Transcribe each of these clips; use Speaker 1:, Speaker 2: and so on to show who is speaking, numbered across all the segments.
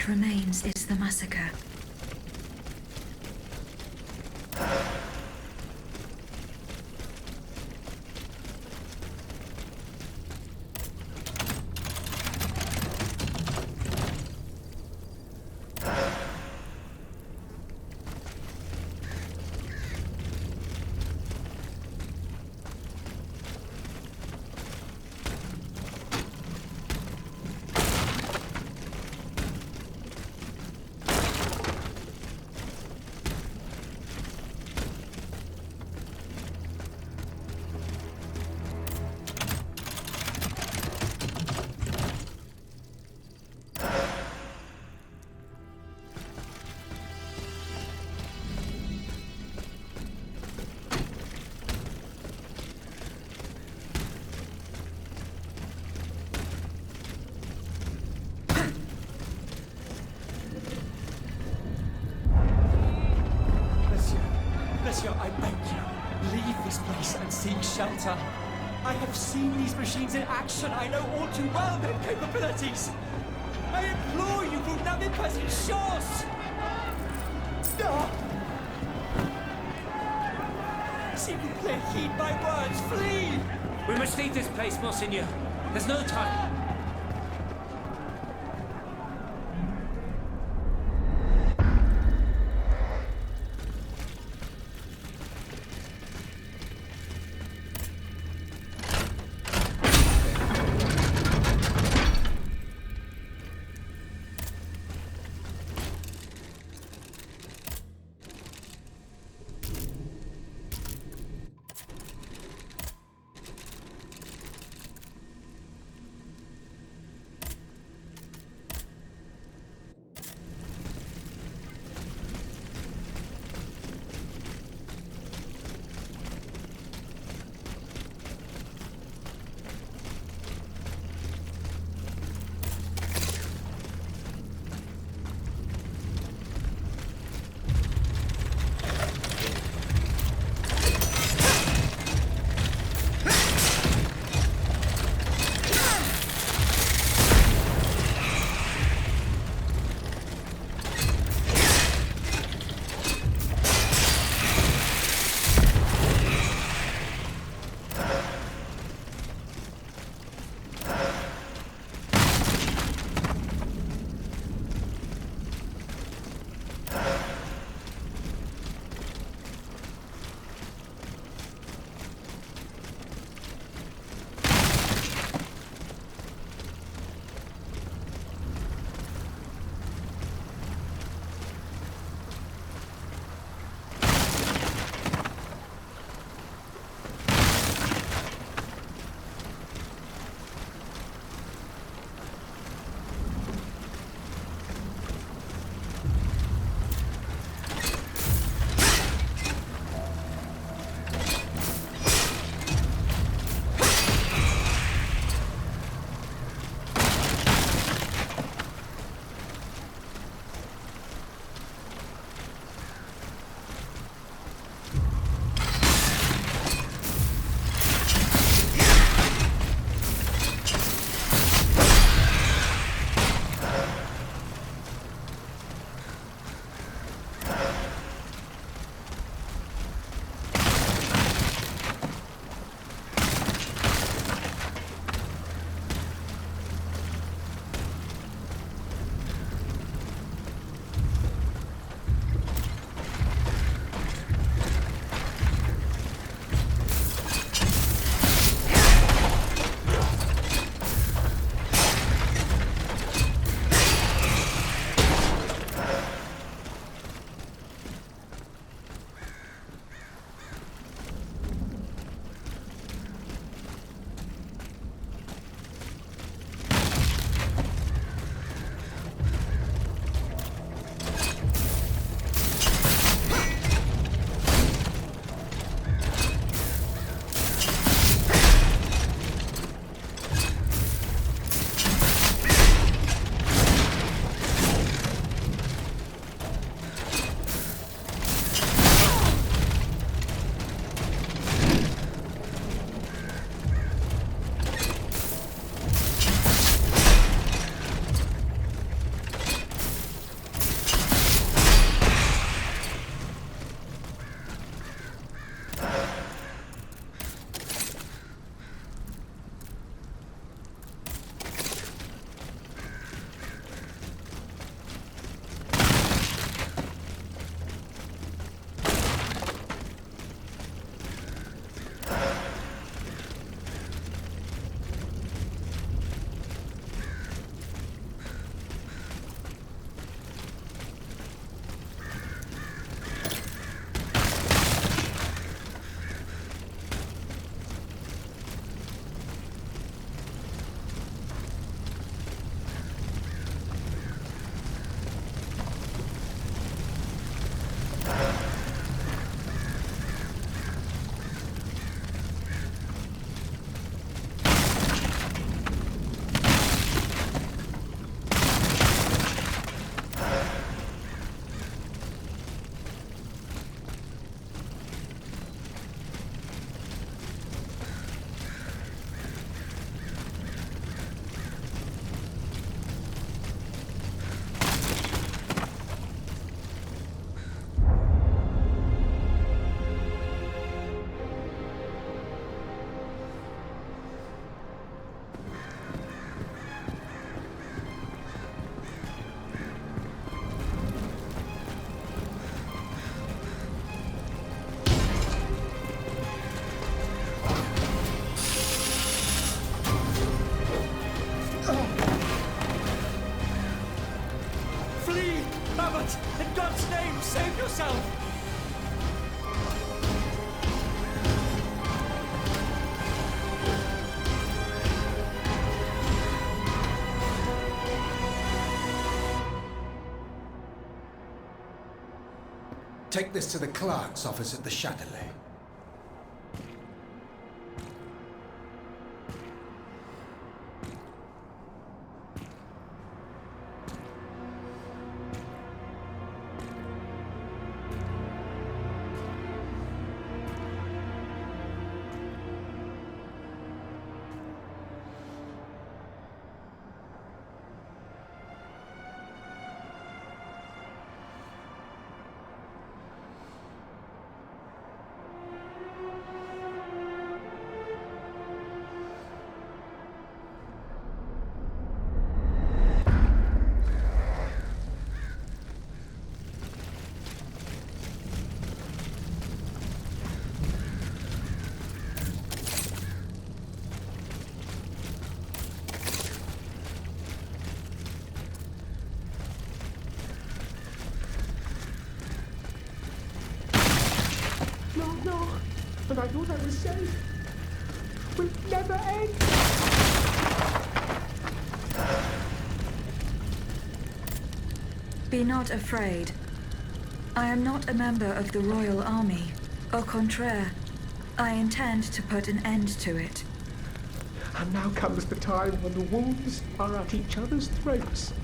Speaker 1: What remains is the massacre.
Speaker 2: Monsieur, I beg you, leave this place and seek shelter. I have seen these machines in action. I know all too well their capabilities. I implore you, vous n'avez pas une chance. S'il vous plaît, heed my words, flee!
Speaker 3: We must leave this place, Monseigneur. There's no time.
Speaker 2: What? In God's name, save yourself!
Speaker 4: Take this to the clerk's office at the Châtelet.
Speaker 5: No, and I thought I was safe. Will never end.
Speaker 1: Be not afraid. I am not a member of the royal army. Au contraire, I intend to put an end to it.
Speaker 5: And now comes the time when the wolves are at each other's throats.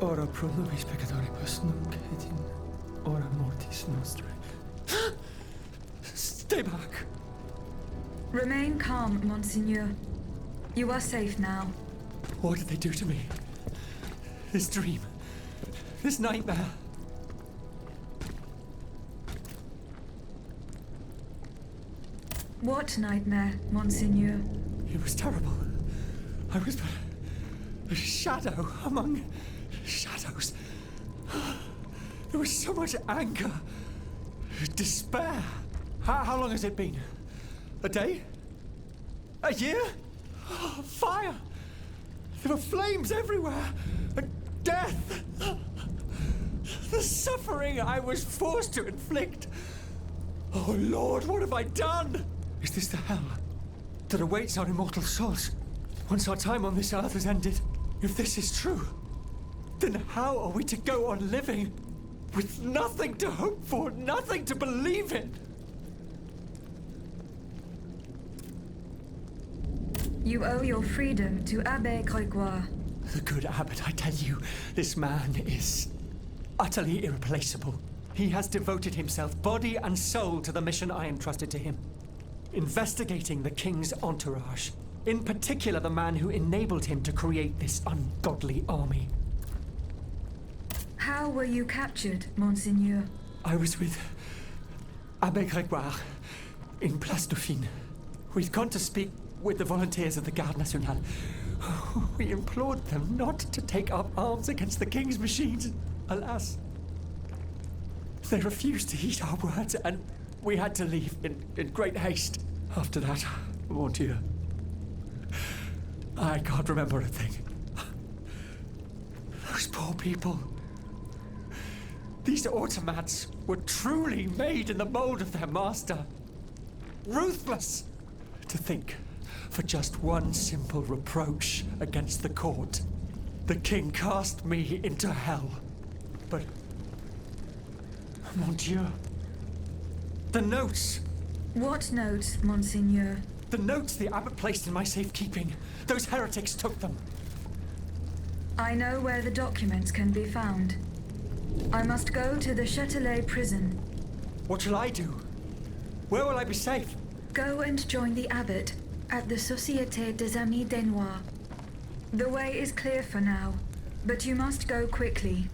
Speaker 2: ora pro nobis peccatoribus nunc et in hora mortis nostrae. Stay back.
Speaker 1: Remain calm, Monseigneur. You are safe now.
Speaker 2: What did they do to me? This dream. This nightmare.
Speaker 1: What nightmare, Monseigneur?
Speaker 2: It was terrible. I was but a shadow among shadows. There was so much anger, despair. How long has it been? A day? A year? Fire! There were flames everywhere! And death! The suffering I was forced to inflict! Oh Lord, what have I done? Is this the hell that awaits our immortal souls once our time on this earth has ended? If this is true, then how are we to go on living with nothing to hope for, nothing to believe in?
Speaker 1: You owe your freedom to Abbé Grégoire.
Speaker 2: The good abbot, I tell you, this man is utterly irreplaceable. He has devoted himself body and soul to the mission I entrusted to him. Investigating the king's entourage. In particular, the man who enabled him to create this ungodly army.
Speaker 1: How were you captured, Monseigneur?
Speaker 2: I was with Abbé Grégoire in Place Dauphine. We'd gone to speak with the volunteers of the Garde Nationale. We implored them not to take up arms against the king's machines. Alas, they refused to heed our words, and we had to leave in great haste. After that, mon Dieu, I can't remember a thing. Those poor people. These automats were truly made in the mold of their master. Ruthless. To think, for just one simple reproach against the court, the king cast me into hell. But, mon Dieu, the notes.
Speaker 1: What notes, Monseigneur?
Speaker 2: The notes the abbot placed in my safekeeping. Those heretics took them.
Speaker 1: I know where the documents can be found. I must go to the Châtelet prison.
Speaker 2: What shall I do? Where will I be safe?
Speaker 1: Go and join the abbot at the Société des Amis des Noirs. The way is clear for now, but you must go quickly.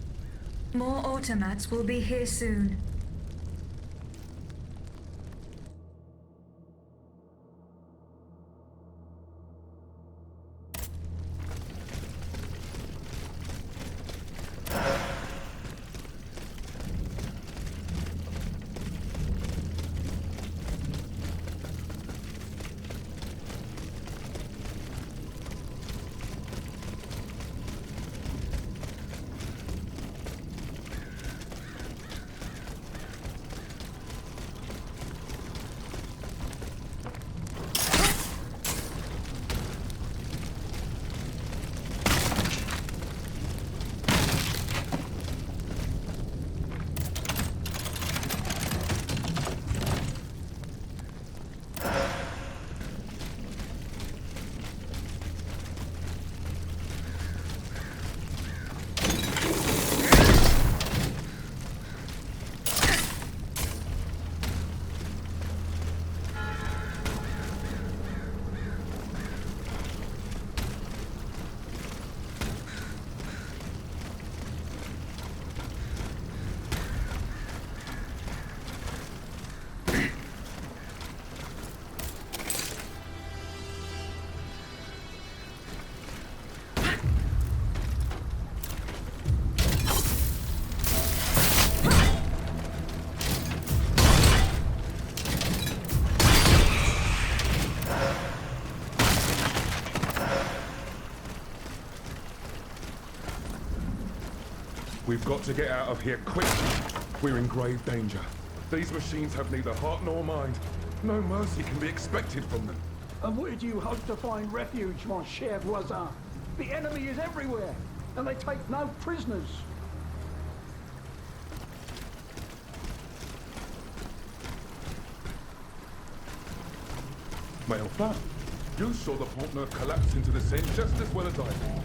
Speaker 1: More automats will be here soon.
Speaker 6: We've got to get out of here quickly. We're in grave danger. These machines have neither heart nor mind. No mercy can be expected from them.
Speaker 7: And where do you hope to find refuge, mon cher voisin? The enemy is everywhere, and they take no prisoners.
Speaker 6: Mais enfin, you saw the Pont Neuf collapse into the Seine just as well as I did.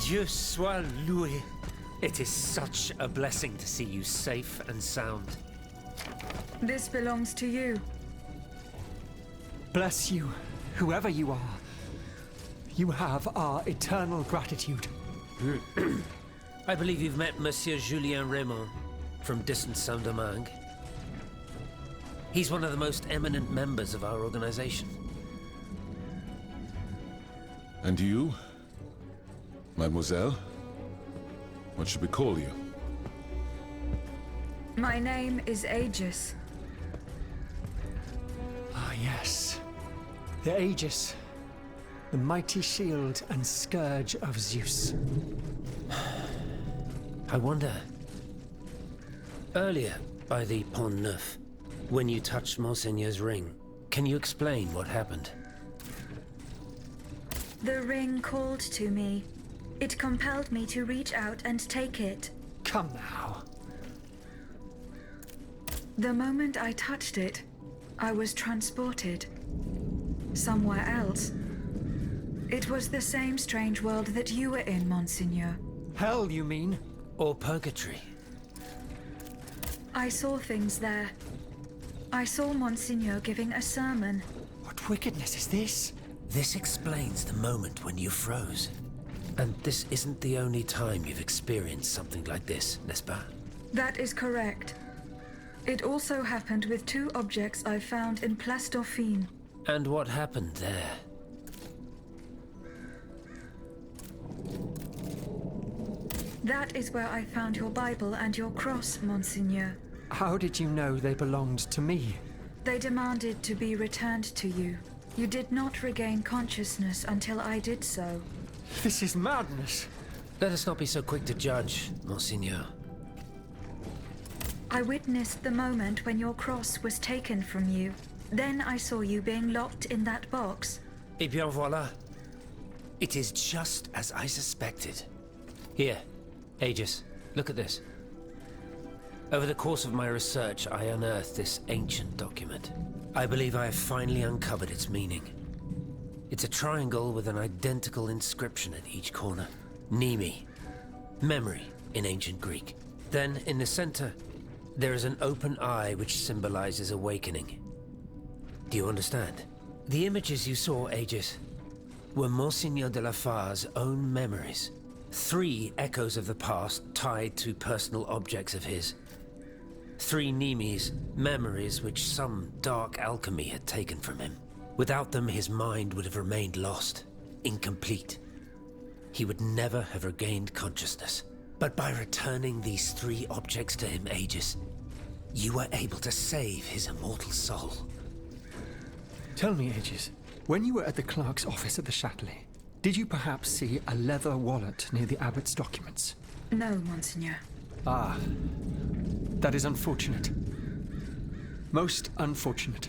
Speaker 3: Dieu soit loué. It is such a blessing to see you safe and sound.
Speaker 1: This belongs to you.
Speaker 2: Bless you, whoever you are. You have our eternal gratitude.
Speaker 3: I believe you've met Monsieur Julien Raymond from distant Saint-Domingue. He's one of the most eminent members of our organization.
Speaker 6: And you? Mademoiselle? What should we call you?
Speaker 1: My name is Aegis.
Speaker 2: Ah, yes. The Aegis. The mighty shield and scourge of Zeus.
Speaker 3: I wonder... Earlier, by the Pont Neuf, when you touched Monseigneur's ring, can you explain what happened?
Speaker 1: The ring called to me. It compelled me to reach out and take it.
Speaker 2: Come now.
Speaker 1: The moment I touched it, I was transported. Somewhere else. It was the same strange world that you were in, Monseigneur.
Speaker 2: Hell, you mean?
Speaker 3: Or purgatory?
Speaker 1: I saw things there. I saw Monseigneur giving a sermon.
Speaker 2: What wickedness is this?
Speaker 3: This explains the moment when you froze. And this isn't the only time you've experienced something like this, n'est-ce pas?
Speaker 1: That is correct. It also happened with two objects I found in Place Dauphine.
Speaker 3: And what happened there?
Speaker 1: That is where I found your Bible and your cross, Monseigneur.
Speaker 2: How did you know they belonged to me?
Speaker 1: They demanded to be returned to you. You did not regain consciousness until I did so.
Speaker 2: This is madness.
Speaker 3: Let us not be so quick to judge, Monseigneur.
Speaker 1: I witnessed the moment when your cross was taken from you. Then I saw you being locked in that box.
Speaker 3: Eh bien voilà. It is just as I suspected. Here, Aegis, look at this. Over the course of my research, I unearthed this ancient document. I believe I have finally uncovered its meaning. It's a triangle with an identical inscription at each corner. Nemi, memory in ancient Greek. Then, in the center, there is an open eye which symbolizes awakening. Do you understand? The images you saw, Aegis, were Monseigneur de la Far's own memories. 3 echoes of the past tied to personal objects of his. 3 Nemes, memories which some dark alchemy had taken from him. Without them, his mind would have remained lost, incomplete. He would never have regained consciousness. But by returning these 3 objects to him, Aegis, you were able to save his immortal soul.
Speaker 2: Tell me, Aegis, when you were at the clerk's office at the Châtelet, did you perhaps see a leather wallet near the abbot's documents?
Speaker 1: No, Monseigneur.
Speaker 2: Ah, that is unfortunate. Most unfortunate.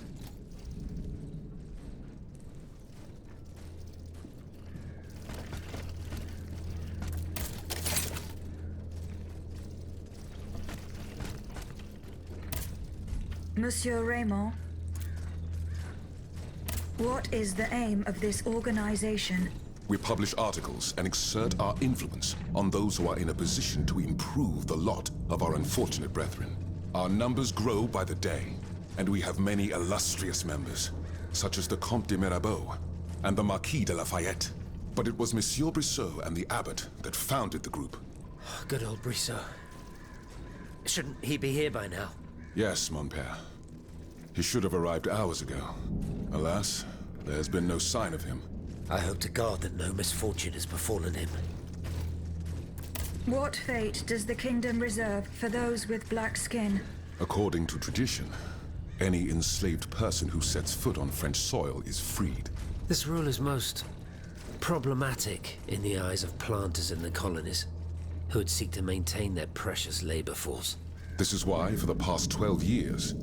Speaker 1: Monsieur Raymond, what is the aim of this organization?
Speaker 6: We publish articles and exert our influence on those who are in a position to improve the lot of our unfortunate brethren. Our numbers grow by the day, and we have many illustrious members, such as the Comte de Mirabeau and the Marquis de Lafayette. But it was Monsieur Brissot and the abbot that founded the group.
Speaker 3: Good old Brissot. Shouldn't he be here by now?
Speaker 6: Yes, mon père. He should have arrived hours ago. Alas, there has been no sign of him.
Speaker 3: I hope to God that no misfortune has befallen him.
Speaker 1: What fate does the kingdom reserve for those with black skin?
Speaker 6: According to tradition, any enslaved person who sets foot on French soil is freed.
Speaker 3: This rule is most problematic in the eyes of planters in the colonies, who would seek to maintain their precious labor force.
Speaker 6: This is why, for the past 12 years,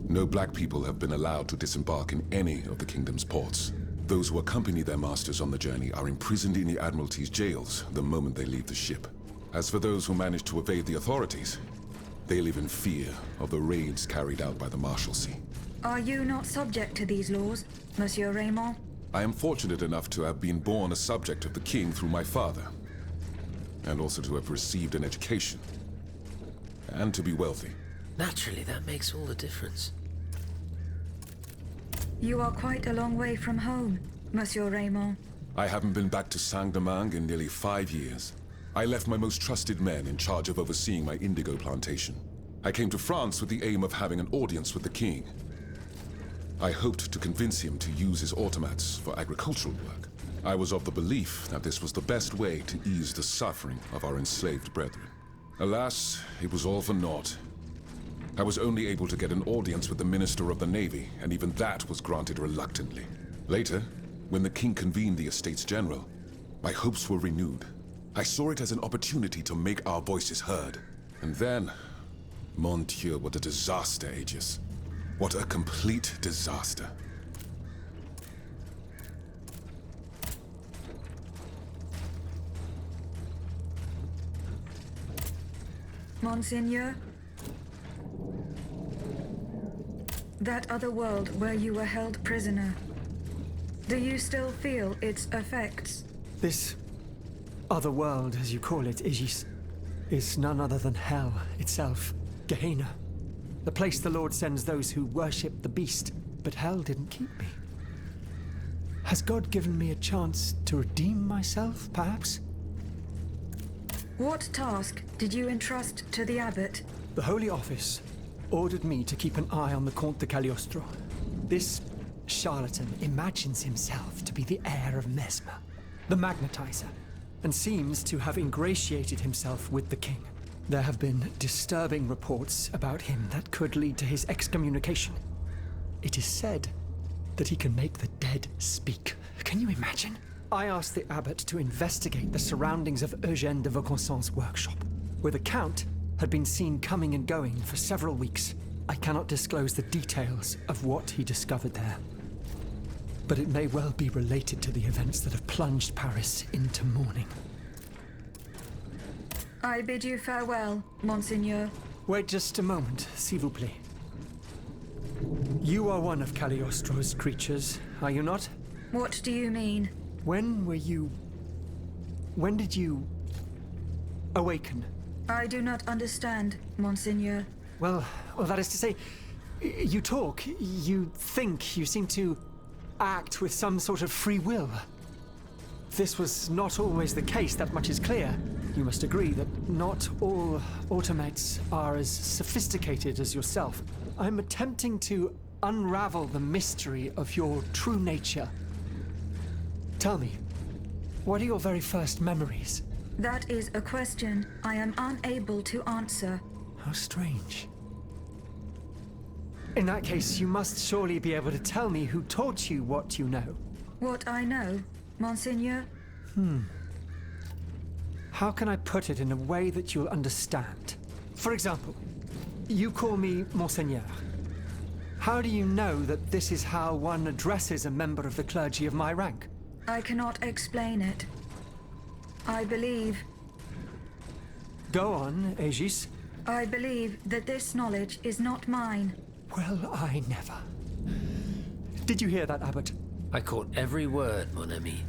Speaker 6: no black people have been allowed to disembark in any of the kingdom's ports. Those who accompany their masters on the journey are imprisoned in the Admiralty's jails the moment they leave the ship. As for those who manage to evade the authorities, they live in fear of the raids carried out by the Marshalsea.
Speaker 1: Are you not subject to these laws, Monsieur Raymond?
Speaker 6: I am fortunate enough to have been born a subject of the king through my father. and also to have received an education, and to be wealthy.
Speaker 3: Naturally, that makes all the difference.
Speaker 1: You are quite a long way from home, Monsieur Raymond.
Speaker 6: I haven't been back to Saint-Domingue in nearly 5 years. I left my most trusted men in charge of overseeing my indigo plantation. I came to France with the aim of having an audience with the king. I hoped to convince him to use his automats for agricultural work. I was of the belief that this was the best way to ease the suffering of our enslaved brethren. Alas, it was all for naught. I was only able to get an audience with the Minister of the Navy, and even that was granted reluctantly. Later, when the king convened the Estates General, my hopes were renewed. I saw it as an opportunity to make our voices heard. And then, mon Dieu, what a disaster, Aegis. What a complete disaster.
Speaker 1: Monseigneur? That other world where you were held prisoner. Do you still feel its effects?
Speaker 2: This other world, as you call it, Aegis, is none other than hell itself. Gehenna. The place the Lord sends those who worship the beast. But hell didn't keep me. Has God given me a chance to redeem myself, perhaps?
Speaker 1: What task did you entrust to the abbot?
Speaker 2: The Holy Office ordered me to keep an eye on the Comte de Cagliostro. This charlatan imagines himself to be the heir of Mesmer, the magnetizer, and seems to have ingratiated himself with the king. There have been disturbing reports about him that could lead to his excommunication. It is said that he can make the dead speak. Can you imagine? I asked the abbot to investigate the surroundings of Eugène de Vaucanson's workshop, where the Count had been seen coming and going for several weeks. I cannot disclose the details of what he discovered there, but it may well be related to the events that have plunged Paris into mourning.
Speaker 1: I bid you farewell, Monseigneur.
Speaker 2: Wait just a moment, s'il vous plaît. You are one of Cagliostro's creatures, are you not?
Speaker 1: What do you mean?
Speaker 2: When did you awaken?
Speaker 1: I do not understand, Monseigneur.
Speaker 2: Well, that is to say, you talk, you think, you seem to act with some sort of free will. This was not always the case, that much is clear. You must agree that not all automates are as sophisticated as yourself. I'm attempting to unravel the mystery of your true nature. Tell me, what are your very first memories?
Speaker 1: That is a question I am unable to answer.
Speaker 2: How strange. In that case, you must surely be able to tell me who taught you what you know.
Speaker 1: What I know, Monseigneur?
Speaker 2: How can I put it in a way that you'll understand? For example, you call me Monseigneur. How do you know that this is how one addresses a member of the clergy of my rank?
Speaker 1: I cannot explain it. I believe...
Speaker 2: Go on, Aegis.
Speaker 1: I believe that this knowledge is not mine.
Speaker 2: Well, I never. Did you hear that, Abbot?
Speaker 3: I caught every word, mon ami.